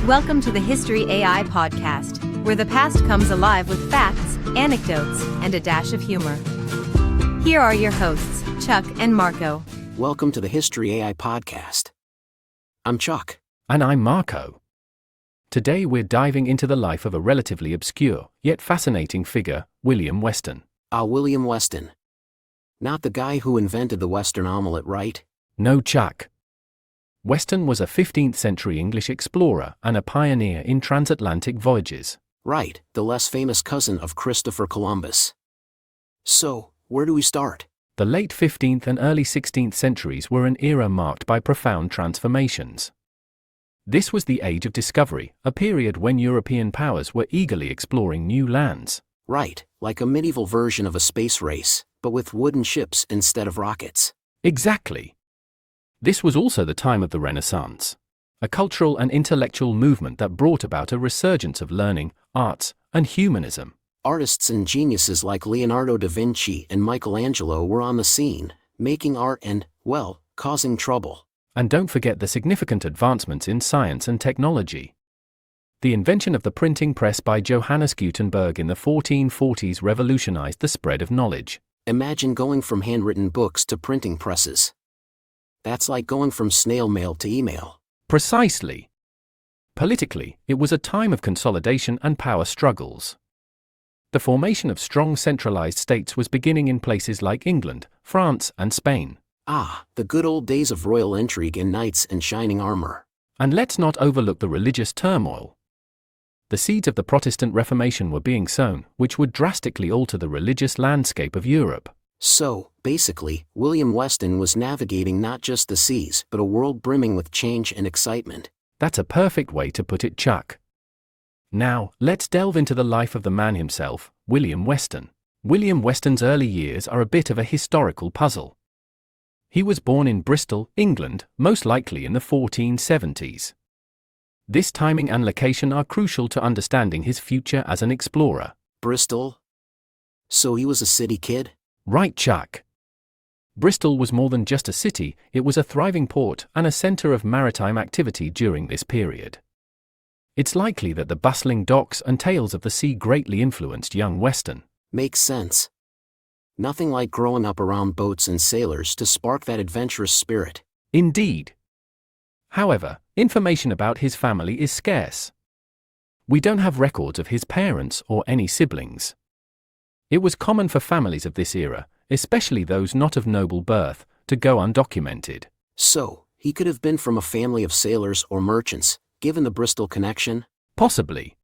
Welcome to the History AI podcast, where the past comes alive with facts, anecdotes, and a dash of humor. Here are your hosts, Chuck and Marco. Welcome to the History AI podcast. I'm Chuck. And I'm Marco. Today we're diving into the life of a relatively obscure, yet fascinating figure, William Weston. William Weston. Not the guy who invented the Western omelette, right? No, Chuck. Weston was a 15th century English explorer and a pioneer in transatlantic voyages. Right, the less famous cousin of Christopher Columbus. So, where do we start? The late 15th and early 16th centuries were an era marked by profound transformations. This was the Age of Discovery, a period when European powers were eagerly exploring new lands. Right, like a medieval version of a space race, but with wooden ships instead of rockets. Exactly. This was also the time of the Renaissance, a cultural and intellectual movement that brought about a resurgence of learning, arts, and humanism. Artists and geniuses like Leonardo da Vinci and Michelangelo were on the scene, making art and, well, causing trouble. And don't forget the significant advancements in science and technology. The invention of the printing press by Johannes Gutenberg in the 1440s revolutionized the spread of knowledge. Imagine going from handwritten books to printing presses. That's like going from snail mail to email. Precisely. Politically, it was a time of consolidation and power struggles. The formation of strong centralized states was beginning in places like England, France, and Spain. The good old days of royal intrigue and knights in shining armor. And let's not overlook the religious turmoil. The seeds of the Protestant Reformation were being sown, which would drastically alter the religious landscape of Europe. So, basically, William Weston was navigating not just the seas, but a world brimming with change and excitement. That's a perfect way to put it, Chuck. Now, let's delve into the life of the man himself, William Weston. William Weston's early years are a bit of a historical puzzle. He was born in Bristol, England, most likely in the 1470s. This timing and location are crucial to understanding his future as an explorer. Bristol? So he was a city kid? Right, Chuck. Bristol was more than just a city, it was a thriving port and a center of maritime activity during this period. It's likely that the bustling docks and tales of the sea greatly influenced young Weston. Makes sense. Nothing like growing up around boats and sailors to spark that adventurous spirit. Indeed. However, information about his family is scarce. We don't have records of his parents or any siblings. It was common for families of this era, especially those not of noble birth, to go undocumented. So, he could have been from a family of sailors or merchants, given the Bristol connection? Possibly.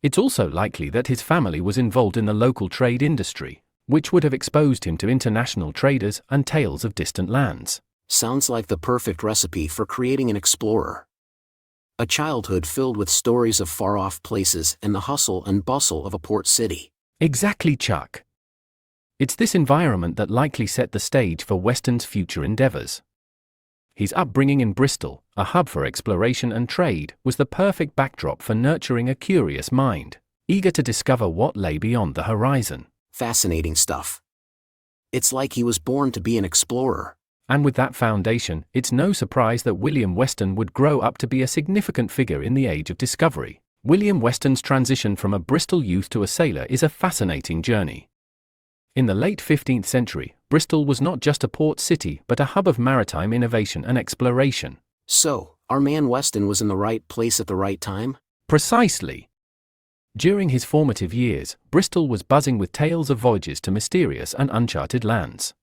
It's also likely that his family was involved in the local trade industry, which would have exposed him to international traders and tales of distant lands. Sounds like the perfect recipe for creating an explorer. A childhood filled with stories of far-off places and the hustle and bustle of a port city. Exactly, Chuck. It's this environment that likely set the stage for Weston's future endeavors. His upbringing in Bristol, a hub for exploration and trade, was the perfect backdrop for nurturing a curious mind, eager to discover what lay beyond the horizon. Fascinating stuff. It's like he was born to be an explorer. And with that foundation, it's no surprise that William Weston would grow up to be a significant figure in the Age of Discovery. William Weston's transition from a Bristol youth to a sailor is a fascinating journey. In the late 15th century, Bristol was not just a port city but a hub of maritime innovation and exploration. So, our man Weston was in the right place at the right time? Precisely. During his formative years, Bristol was buzzing with tales of voyages to mysterious and uncharted lands.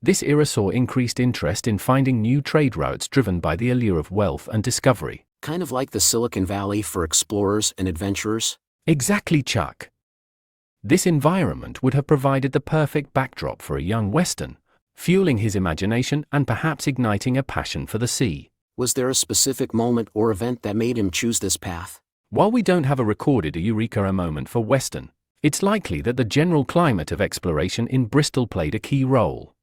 This era saw increased interest in finding new trade routes driven by the allure of wealth and discovery. Kind of like the Silicon Valley for explorers and adventurers? Exactly, Chuck. This environment would have provided the perfect backdrop for a young Weston, fueling his imagination and perhaps igniting a passion for the sea. Was there a specific moment or event that made him choose this path? While we don't have a recorded eureka moment for Weston, it's likely that the general climate of exploration in Bristol played a key role.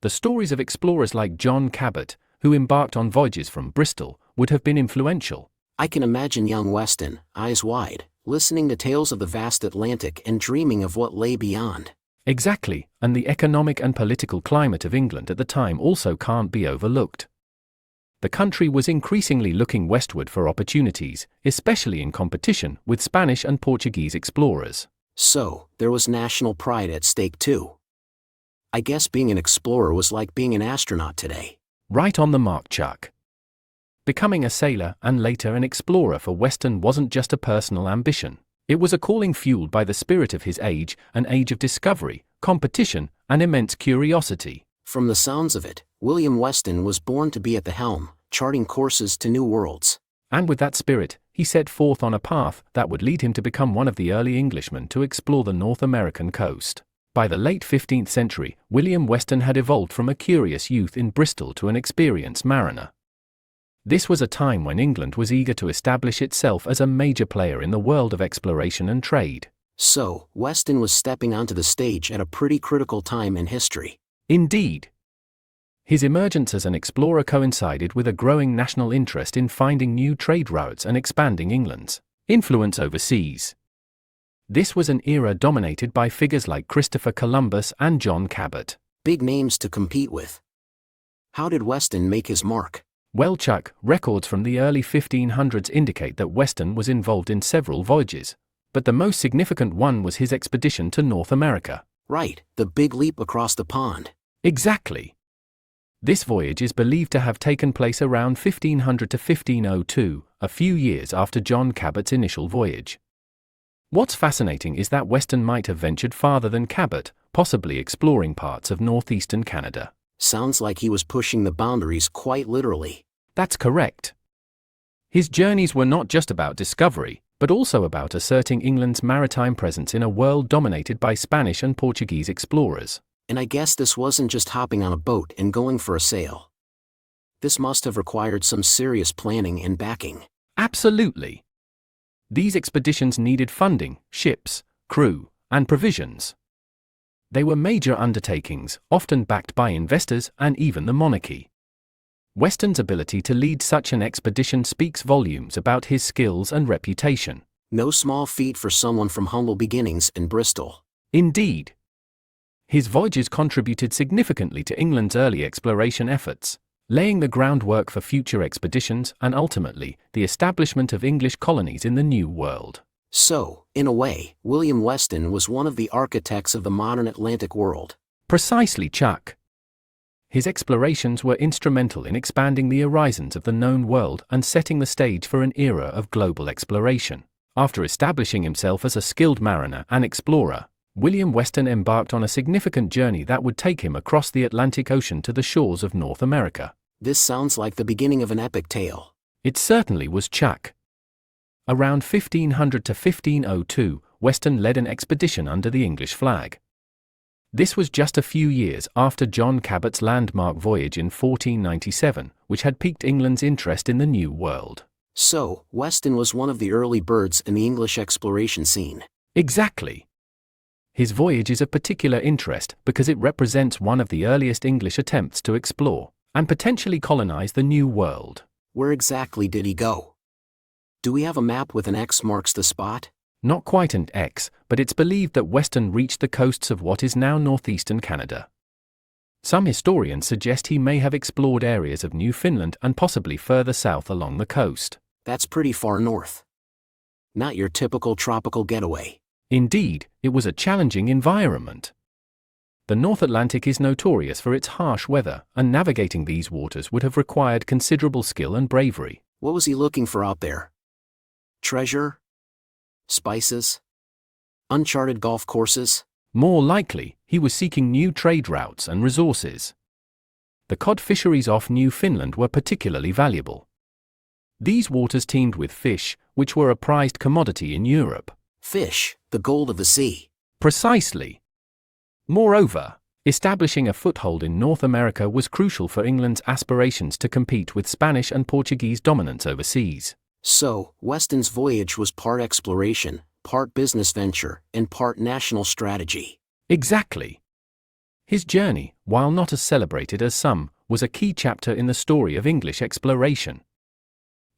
The stories of explorers like John Cabot, who embarked on voyages from Bristol, would have been influential. I can imagine young Weston, eyes wide, listening to tales of the vast Atlantic and dreaming of what lay beyond. Exactly, and the economic and political climate of England at the time also can't be overlooked. The country was increasingly looking westward for opportunities, especially in competition with Spanish and Portuguese explorers. So, there was national pride at stake too. I guess being an explorer was like being an astronaut today. Right on the mark, Chuck. Becoming a sailor and later an explorer for Weston wasn't just a personal ambition. It was a calling fueled by the spirit of his age, an age of discovery, competition, and immense curiosity. From the sounds of it, William Weston was born to be at the helm, charting courses to new worlds. And with that spirit, he set forth on a path that would lead him to become one of the early Englishmen to explore the North American coast. By the late 15th century, William Weston had evolved from a curious youth in Bristol to an experienced mariner. This was a time when England was eager to establish itself as a major player in the world of exploration and trade. So, Weston was stepping onto the stage at a pretty critical time in history. Indeed. His emergence as an explorer coincided with a growing national interest in finding new trade routes and expanding England's influence overseas. This was an era dominated by figures like Christopher Columbus and John Cabot. Big names to compete with. How did Weston make his mark? Well, Chuck, records from the early 1500s indicate that Weston was involved in several voyages, but the most significant one was his expedition to North America. Right, the big leap across the pond. Exactly. This voyage is believed to have taken place around 1500 to 1502, a few years after John Cabot's initial voyage. What's fascinating is that Weston might have ventured farther than Cabot, possibly exploring parts of northeastern Canada. Sounds like he was pushing the boundaries quite literally. That's correct. His journeys were not just about discovery, but also about asserting England's maritime presence in a world dominated by Spanish and Portuguese explorers. And I guess this wasn't just hopping on a boat and going for a sail. This must have required some serious planning and backing. Absolutely. These expeditions needed funding, ships, crew, and provisions. They were major undertakings, often backed by investors and even the monarchy. Weston's ability to lead such an expedition speaks volumes about his skills and reputation. No small feat for someone from humble beginnings in Bristol. Indeed. His voyages contributed significantly to England's early exploration efforts, laying the groundwork for future expeditions and ultimately, the establishment of English colonies in the New World. So, in a way, William Weston was one of the architects of the modern Atlantic world. Precisely, Chuck. His explorations were instrumental in expanding the horizons of the known world and setting the stage for an era of global exploration. After establishing himself as a skilled mariner and explorer, William Weston embarked on a significant journey that would take him across the Atlantic Ocean to the shores of North America. This sounds like the beginning of an epic tale. It certainly was, Chuck. Around 1500 to 1502, Weston led an expedition under the English flag. This was just a few years after John Cabot's landmark voyage in 1497, which had piqued England's interest in the New World. So, Weston was one of the early birds in the English exploration scene. Exactly. His voyage is of particular interest because it represents one of the earliest English attempts to explore and potentially colonize the New World. Where exactly did he go? Do we have a map with an X marks the spot? Not quite an X, but it's believed that Weston reached the coasts of what is now northeastern Canada. Some historians suggest he may have explored areas of Newfoundland and possibly further south along the coast. That's pretty far north. Not your typical tropical getaway. Indeed, it was a challenging environment. The North Atlantic is notorious for its harsh weather, and navigating these waters would have required considerable skill and bravery. What was he looking for out there? Treasure? Spices? Uncharted golf courses? More likely, he was seeking new trade routes and resources. The cod fisheries off Newfoundland were particularly valuable. These waters teemed with fish, which were a prized commodity in Europe. Fish, the gold of the sea. Precisely. Moreover, establishing a foothold in North America was crucial for England's aspirations to compete with Spanish and Portuguese dominance overseas. So, Weston's voyage was part exploration, part business venture, and part national strategy. Exactly. His journey, while not as celebrated as some, was a key chapter in the story of English exploration.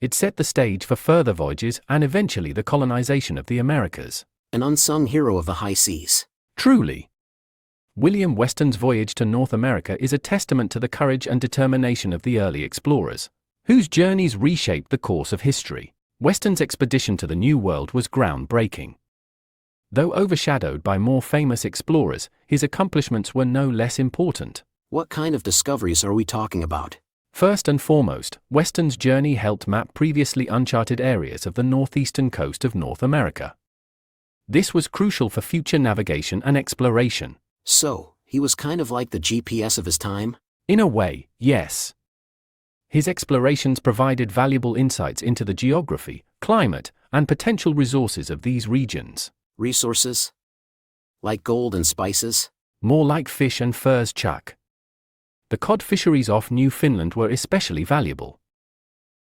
It set the stage for further voyages and eventually the colonization of the Americas. An unsung hero of the high seas. Truly. William Weston's voyage to North America is a testament to the courage and determination of the early explorers, whose journeys reshaped the course of history. Weston's expedition to the New World was groundbreaking. Though overshadowed by more famous explorers, his accomplishments were no less important. What kind of discoveries are we talking about? First and foremost, Weston's journey helped map previously uncharted areas of the northeastern coast of North America. This was crucial for future navigation and exploration. So, he was kind of like the GPS of his time? In a way, yes. His explorations provided valuable insights into the geography, climate, and potential resources of these regions. Resources? Like gold and spices? More like fish and furs, Chuck. The cod fisheries off Newfoundland were especially valuable.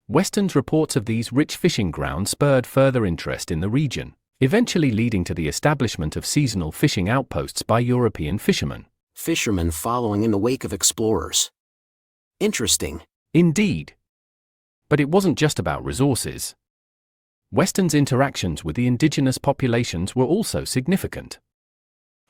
Weston's reports of these rich fishing grounds spurred further interest in the region, eventually leading to the establishment of seasonal fishing outposts by European fishermen. Fishermen following in the wake of explorers. Interesting. Indeed. But it wasn't just about resources. Weston's interactions with the indigenous populations were also significant.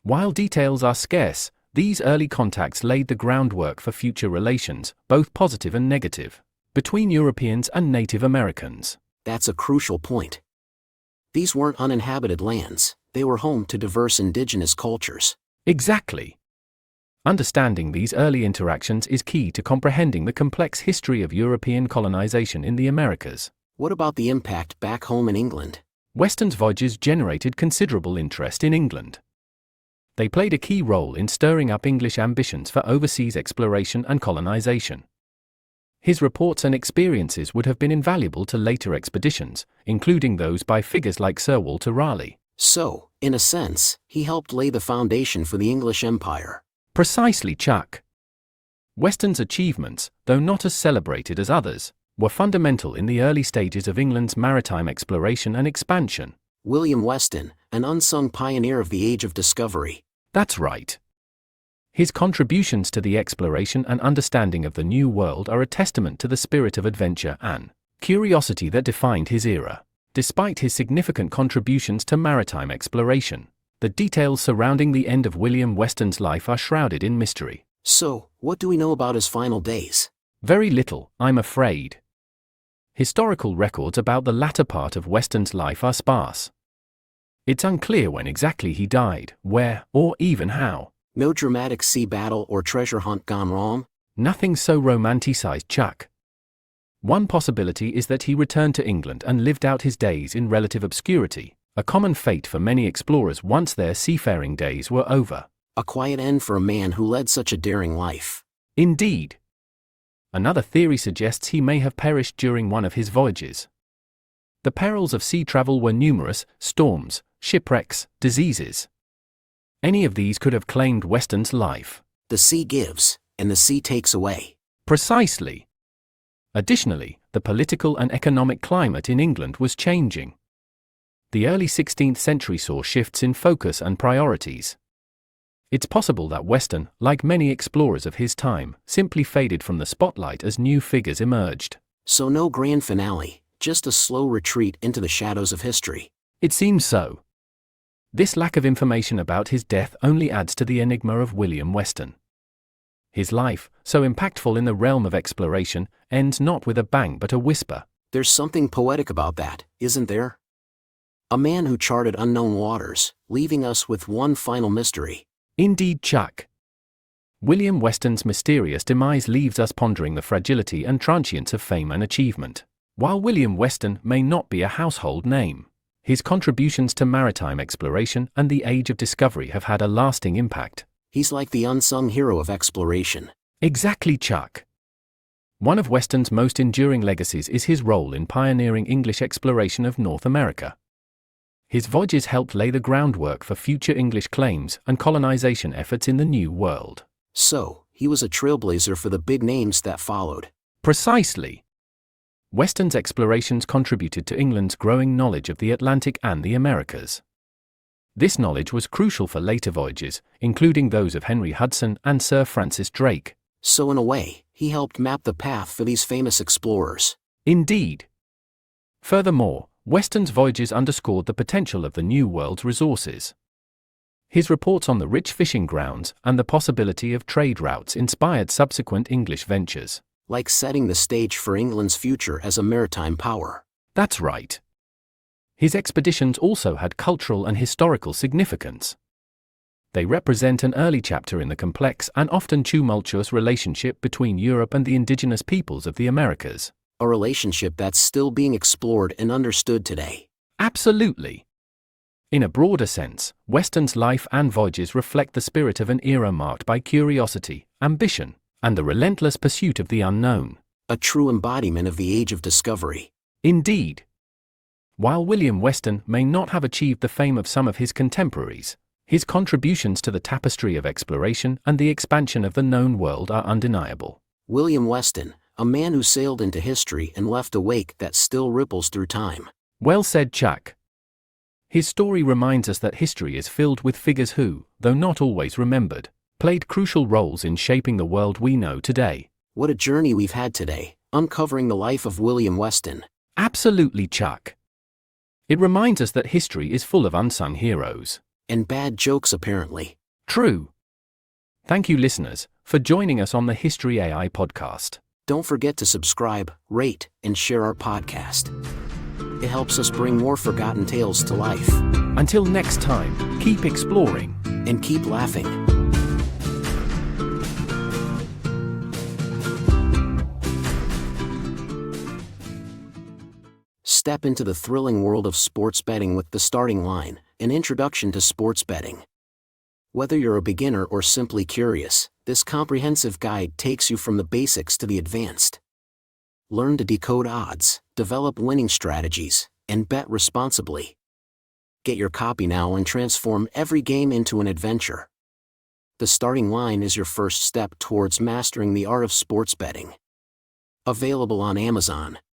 While details are scarce, these early contacts laid the groundwork for future relations, both positive and negative, between Europeans and Native Americans. That's a crucial point. These weren't uninhabited lands, they were home to diverse indigenous cultures. Exactly. Understanding these early interactions is key to comprehending the complex history of European colonization in the Americas. What about the impact back home in England? Weston's voyages generated considerable interest in England. They played a key role in stirring up English ambitions for overseas exploration and colonization. His reports and experiences would have been invaluable to later expeditions, including those by figures like Sir Walter Raleigh. So, in a sense, he helped lay the foundation for the English Empire. Precisely, Chuck. Weston's achievements, though not as celebrated as others, were fundamental in the early stages of England's maritime exploration and expansion. William Weston, an unsung pioneer of the Age of Discovery. That's right. His contributions to the exploration and understanding of the New World are a testament to the spirit of adventure and curiosity that defined his era. Despite his significant contributions to maritime exploration, the details surrounding the end of William Weston's life are shrouded in mystery. So, what do we know about his final days? Very little, I'm afraid. Historical records about the latter part of Weston's life are sparse. It's unclear when exactly he died, where, or even how. No dramatic sea battle or treasure hunt gone wrong? Nothing so romanticized, Chuck. One possibility is that he returned to England and lived out his days in relative obscurity, a common fate for many explorers once their seafaring days were over. A quiet end for a man who led such a daring life. Indeed. Another theory suggests he may have perished during one of his voyages. The perils of sea travel were numerous: storms, shipwrecks, diseases. Any of these could have claimed Weston's life. The sea gives, and the sea takes away. Precisely. Additionally, the political and economic climate in England was changing. The early 16th century saw shifts in focus and priorities. It's possible that Weston, like many explorers of his time, simply faded from the spotlight as new figures emerged. So no grand finale, just a slow retreat into the shadows of history. It seems so. This lack of information about his death only adds to the enigma of William Weston. His life, so impactful in the realm of exploration, ends not with a bang but a whisper. There's something poetic about that, isn't there? A man who charted unknown waters, leaving us with one final mystery. Indeed, Chuck. William Weston's mysterious demise leaves us pondering the fragility and transience of fame and achievement. While William Weston may not be a household name, his contributions to maritime exploration and the Age of Discovery have had a lasting impact. He's like the unsung hero of exploration. Exactly, Chuck. One of Weston's most enduring legacies is his role in pioneering English exploration of North America. His voyages helped lay the groundwork for future English claims and colonization efforts in the New World. So, he was a trailblazer for the big names that followed. Precisely. Weston's explorations contributed to England's growing knowledge of the Atlantic and the Americas. This knowledge was crucial for later voyages, including those of Henry Hudson and Sir Francis Drake. So in a way, he helped map the path for these famous explorers. Indeed. Furthermore, Weston's voyages underscored the potential of the New World's resources. His reports on the rich fishing grounds and the possibility of trade routes inspired subsequent English ventures. like setting the stage for England's future as a maritime power. That's right. His expeditions also had cultural and historical significance. They represent an early chapter in the complex and often tumultuous relationship between Europe and the indigenous peoples of the Americas. A relationship that's still being explored and understood today. Absolutely. In a broader sense, Weston's life and voyages reflect the spirit of an era marked by curiosity, ambition, and the relentless pursuit of the unknown. A true embodiment of the age of discovery. Indeed. While William Weston may not have achieved the fame of some of his contemporaries, his contributions to the tapestry of exploration and the expansion of the known world are undeniable. William Weston, a man who sailed into history and left a wake that still ripples through time. Well said, Chuck. His story reminds us that history is filled with figures who, though not always remembered, played crucial roles in shaping the world we know today. What a journey we've had today, uncovering the life of William Weston. Absolutely, Chuck. It reminds us that history is full of unsung heroes. And bad jokes, apparently. True. Thank you, listeners, for joining us on the History AI podcast. Don't forget to subscribe, rate, and share our podcast. It helps us bring more forgotten tales to life. Until next time, keep exploring. And keep laughing. Step into the thrilling world of sports betting with The Starting Line, an introduction to sports betting. Whether you're a beginner or simply curious, this comprehensive guide takes you from the basics to the advanced. Learn to decode odds, develop winning strategies, and bet responsibly. Get your copy now and transform every game into an adventure. The Starting Line is your first step towards mastering the art of sports betting. Available on Amazon.